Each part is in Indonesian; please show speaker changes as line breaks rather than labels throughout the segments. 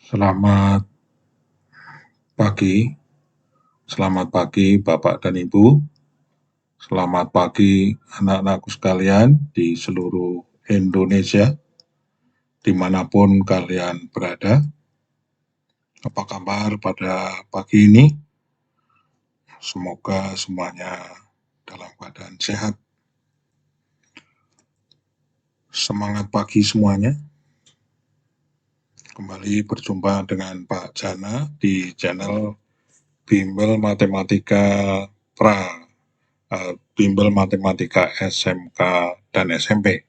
Selamat pagi, selamat pagi Bapak dan Ibu, selamat pagi anak-anakku sekalian di seluruh Indonesia, dimanapun kalian berada. Apa kabar pada pagi ini? Semoga semuanya dalam keadaan sehat. Semangat pagi semuanya. Kembali berjumpa dengan Pak Jana di channel Bimbel Matematika Bimbel Matematika SMK dan SMP.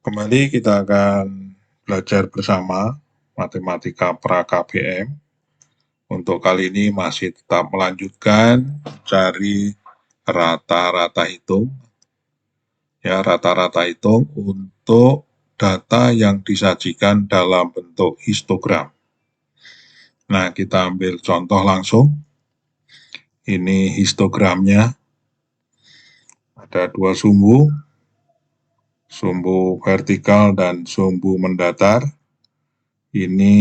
Kembali kita akan belajar bersama Matematika Pra KBM. Untuk kali ini masih tetap melanjutkan cari rata-rata hitung. Ya, rata-rata hitung untuk data yang disajikan dalam bentuk histogram. Nah, kita ambil contoh langsung. Ini histogramnya. Ada dua sumbu vertikal dan sumbu mendatar. Ini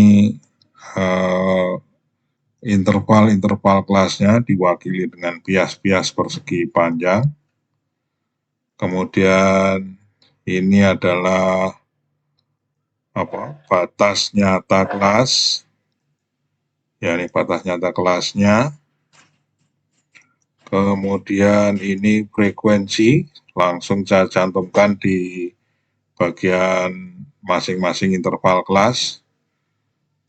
interval kelasnya diwakili dengan bias-bias persegi panjang. Kemudian ini adalah batas nyata kelas. Ya, ini batas nyata kelasnya. Kemudian ini frekuensi, langsung saya cantumkan di bagian masing-masing interval kelas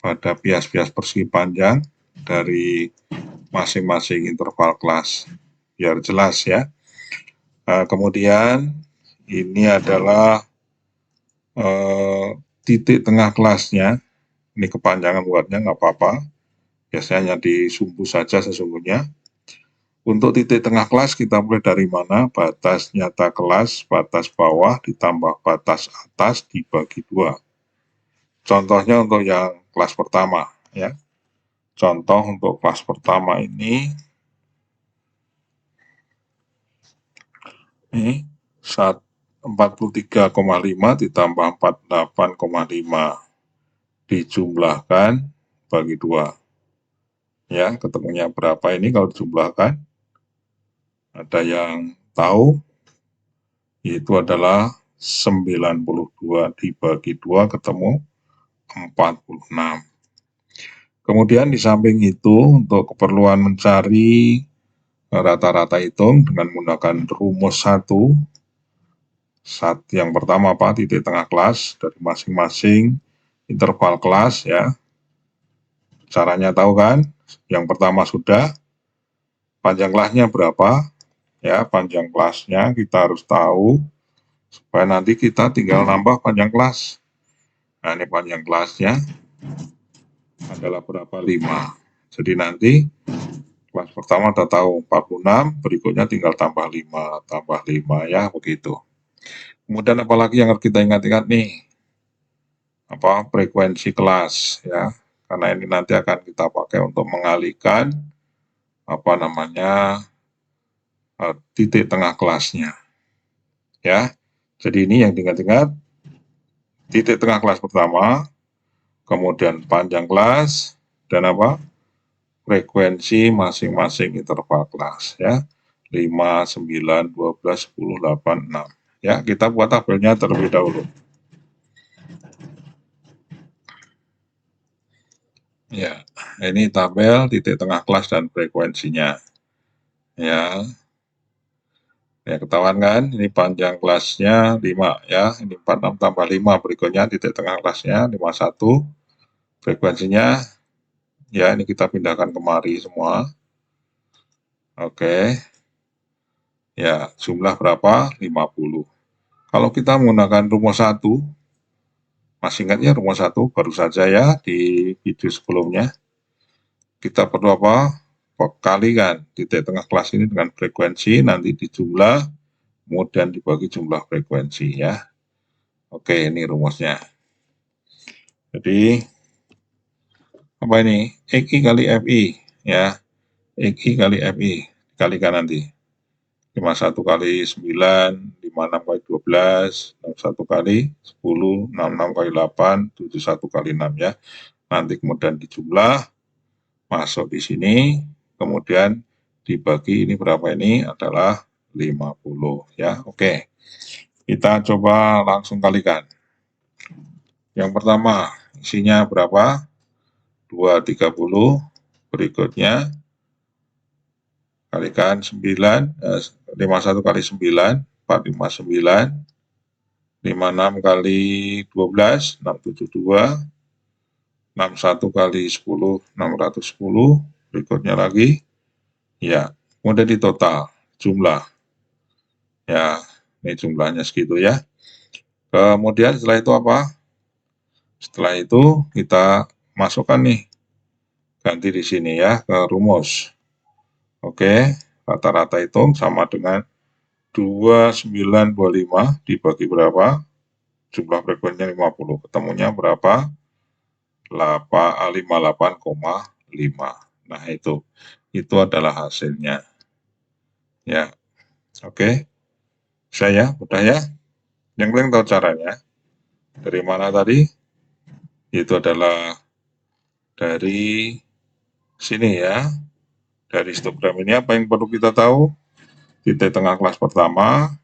pada bias-bias persegi panjang dari masing-masing interval kelas, biar jelas ya. Kemudian ini adalah titik tengah kelasnya. Ini kepanjangan buatnya nggak apa-apa, biasanya di sumbu saja sesungguhnya. Untuk titik tengah kelas kita mulai dari mana? Batas nyata kelas, batas bawah ditambah batas atas dibagi 2. Contohnya untuk yang kelas pertama ya. Contoh untuk kelas pertama ini 43,5 ditambah 48,5 dijumlahkan bagi 2. Ya, ketemunya berapa ini kalau dijumlahkan? Ada yang tahu? Itu adalah 92 dibagi 2 ketemu 46. Kemudian di samping itu untuk keperluan mencari rata-rata hitung dengan menggunakan rumus 1. Yang pertama titik tengah kelas dari masing-masing interval kelas ya. Caranya tahu kan? Yang pertama sudah. Panjang kelasnya berapa? Ya, panjang kelasnya kita harus tahu supaya nanti kita tinggal nambah panjang kelas. Nah, ini panjang kelasnya adalah berapa? 5. Jadi nanti kelas pertama kita tahu 46, berikutnya tinggal tambah 5 ya, begitu. Kemudian apalagi yang harus kita ingat-ingat nih? Frekuensi kelas ya. Karena ini nanti akan kita pakai untuk mengalihkan titik tengah kelasnya. Ya. Jadi ini yang diingat-ingat, titik tengah kelas pertama, kemudian panjang kelas dan frekuensi masing-masing interval kelas ya. 5, 9, 12, 10, 8, 6. Ya, kita buat tabelnya terlebih dahulu. Ya, ini tabel titik tengah kelas dan frekuensinya. Ya. Ya, ketahuan kan? Ini panjang kelasnya 5 ya. Ini 46 tambah 5, berikutnya titik tengah kelasnya 51. Frekuensinya ya, ini kita pindahkan kemari semua. Oke. Ya, jumlah berapa? 50. Kalau kita menggunakan rumus 1, masih ingat ya rumus 1 baru saja ya di video sebelumnya. Kita perlu kalikan titik tengah kelas ini dengan frekuensi, nanti dijumlah, kemudian dibagi jumlah frekuensi ya. Oke, ini rumusnya. Jadi apa ini? XI kali FI ya. XI kali FI dikalikan nanti. 51 kali 9, 56 kali 12, 61 kali 10, 66 kali 8, 71 kali 6 ya. Nanti kemudian dijumlah, masuk di sini, kemudian dibagi ini berapa, ini adalah 50 ya. Oke, kita coba langsung kalikan. Yang pertama isinya berapa? 230. Berikutnya kalikan 9, 51 kali 9, 459, 56 kali 12, 672, 61 kali 10, 610, berikutnya lagi, ya, kemudian di total, jumlah, ya, ini jumlahnya segitu ya. Kemudian setelah itu apa? Setelah itu kita masukkan nih, ganti di sini ya, ke rumus. Oke, rata-rata hitung sama dengan 2925 dibagi berapa? Jumlah frekuensinya 50. Ketemunya berapa? 58,5. Nah, itu adalah hasilnya. Ya, oke. Saya mudah ya. Yang lain tahu caranya. Dari mana tadi? Itu adalah dari sini ya. Dari histogram ini apa yang perlu kita tahu? Titik tengah kelas pertama,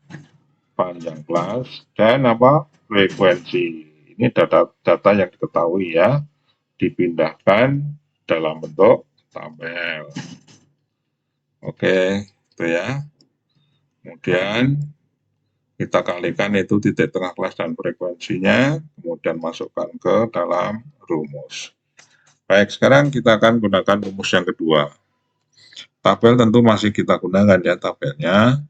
panjang kelas, dan apa? Frekuensi. Ini data yang diketahui ya. Dipindahkan dalam bentuk tabel. Oke, itu ya. Kemudian kita kalikan itu titik tengah kelas dan frekuensinya, kemudian masukkan ke dalam rumus. Baik, sekarang kita akan gunakan rumus yang kedua. Tabel tentu masih kita gunakan ya tabelnya.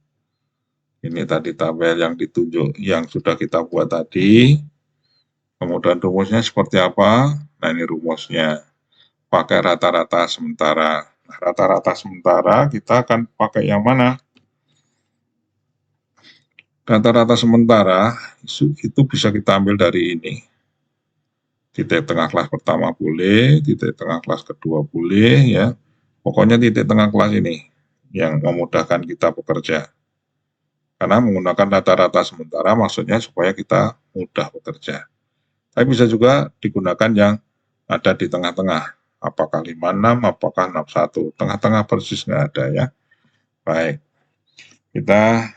Ini tadi tabel yang ditunjuk, yang sudah kita buat tadi. Kemudian rumusnya seperti apa? Nah, ini rumusnya. Pakai rata-rata sementara. Nah, rata-rata sementara kita akan pakai yang mana? Rata-rata sementara itu bisa kita ambil dari ini. Titik tengah kelas pertama boleh, titik tengah kelas kedua boleh ya. Pokoknya titik tengah kelas ini yang memudahkan kita bekerja. Karena menggunakan rata-rata sementara maksudnya supaya kita mudah bekerja. Tapi bisa juga digunakan yang ada di tengah-tengah. Apakah 56, apakah 61. Tengah-tengah persis nggak ada ya. Baik. Kita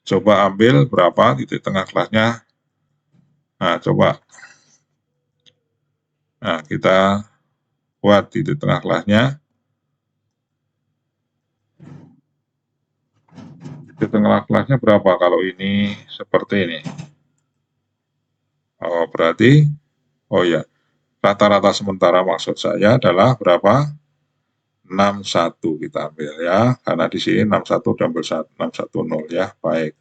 coba ambil berapa titik tengah kelasnya. Nah, coba. Nah, kita buat titik tengah kelasnya. Titik tengah kelasnya berapa kalau ini seperti ini? Oh, berarti, oh ya, rata-rata sementara maksud saya adalah berapa? 61 kita ambil ya, karena di sini 61 diambil 610 ya, baik.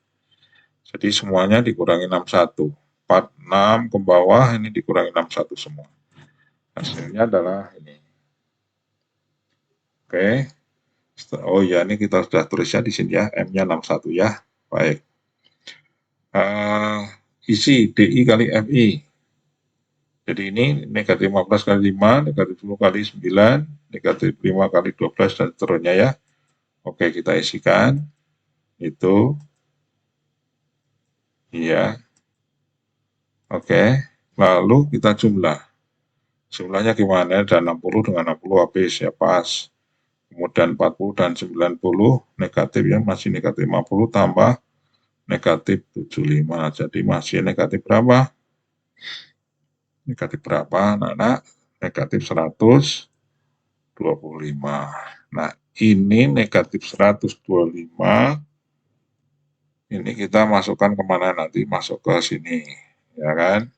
Jadi semuanya dikurangi 61. 46 ke bawah ini dikurangi 61 semua. Hasilnya adalah ini. Oke. Oh ya, ini kita sudah tulisnya di sini ya, M-nya 61 ya. Baik. Isi DI kali FI. Jadi ini negatif 15 kali 5, negatif 10 kali 9, negatif 5 kali 12, dan seterusnya ya. Oke, kita isikan. Itu. Iya. Oke. Lalu kita jumlah. Jumlahnya gimana? Ada 60 dengan 60 habis ya, pas. Kemudian 40 dan 90 negatif ya, masih negatif 50 tambah negatif 75. Jadi masih negatif berapa? Negatif berapa anak-anak? Negatif 125. Nah, ini negatif 125. Ini kita masukkan kemana nanti? Masuk ke sini. Ya kan?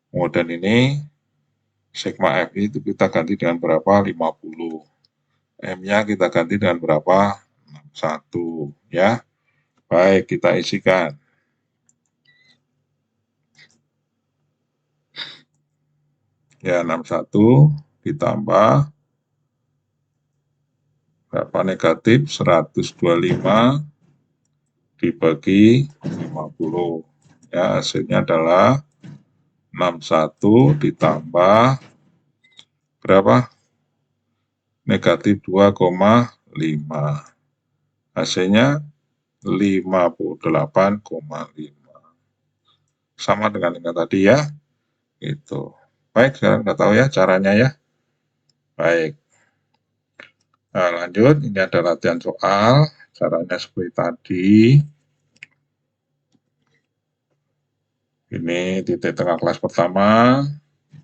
Kemudian ini sigma F itu kita ganti dengan berapa? 50. M-nya kita ganti dengan berapa? 61 ya. Baik, kita isikan. Ya, 61 ditambah berapa? Negatif 125 dibagi 50. Ya, hasilnya adalah 61 ditambah berapa? Negatif 2,5. Hasilnya 58,5. Sama dengan yang tadi ya. Itu. Baik, sekarang udah tahu ya caranya ya. Baik. Nah, lanjut. Ini ada latihan soal. Caranya seperti tadi. Ini titik tengah kelas pertama.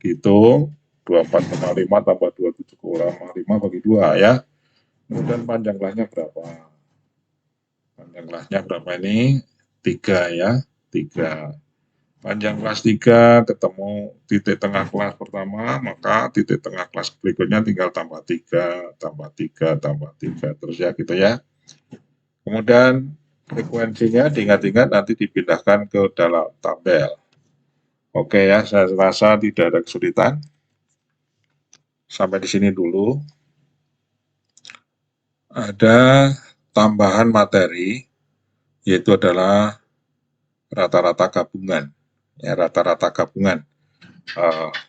Hitung 24,5 tambah 27,5 bagi 2 ya. Kemudian panjang kelasnya berapa? Panjang kelasnya berapa ini? 3 ya. 3. Panjang kelas 3 ketemu titik tengah kelas pertama, maka titik tengah kelas berikutnya tinggal tambah 3, tambah 3, tambah 3, terus ya gitu ya. Kemudian frekuensinya diingat-ingat nanti dipindahkan ke dalam tabel. Oke ya, saya rasa tidak ada kesulitan. Sampai di sini dulu. Ada tambahan materi, yaitu adalah rata-rata gabungan. Ya, rata-rata gabungan.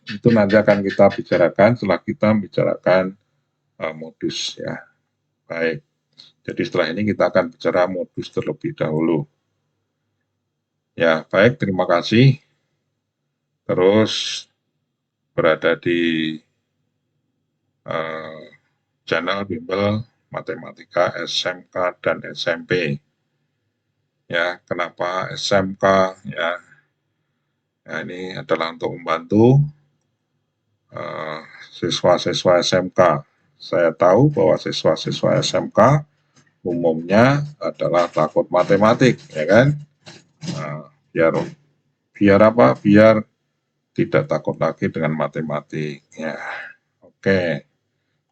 Itu nanti akan kita bicarakan setelah kita bicarakan modus ya. Baik. Jadi setelah ini kita akan bicara modus terlebih dahulu. Ya, baik, terima kasih. Terus berada di channel Bimbel Matematika SMK dan SMP. Ya, kenapa SMK ya? Nah, ini adalah untuk membantu siswa-siswa SMK. Saya tahu bahwa siswa-siswa SMK umumnya adalah takut matematik, ya kan? Nah, biar apa? Biar tidak takut lagi dengan matematik. Ya, oke.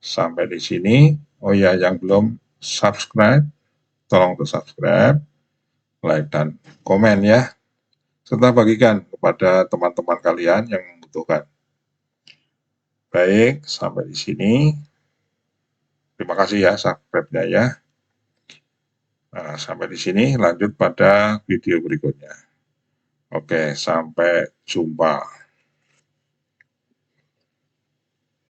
Sampai di sini. Oh ya, yang belum subscribe, tolong subscribe, like dan komen ya. Serta bagikan kepada teman-teman kalian yang membutuhkan. Baik, sampai di sini. Terima kasih ya subscribe-nya ya. Nah, sampai di sini, lanjut pada video berikutnya. Oke, sampai jumpa.